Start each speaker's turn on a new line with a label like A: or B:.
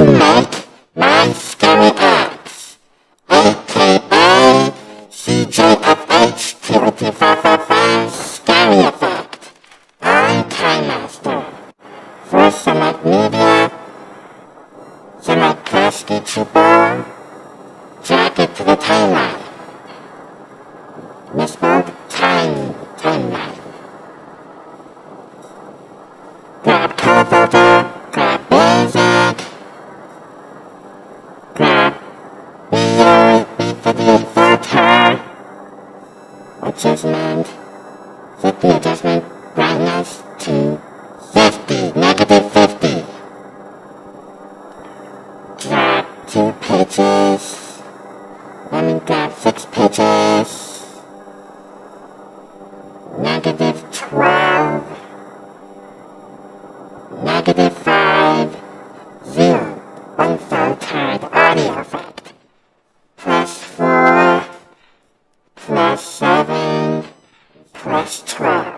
A: make my scary acts. A.K.A. CJFH 22555 Scary Effect on KineMaster. First select media, select plastic super, drag it to the timeline. Misspelled timeline. Grab color filter, grab basic, grab revisit filter, adjustment, set the adjustment brightness to 50, negative 50. Drag 2 pages, let me grab 6 pages, negative 12, negative 5, 0, unfiltered audio effect, plus 4, plus 7, plus 12.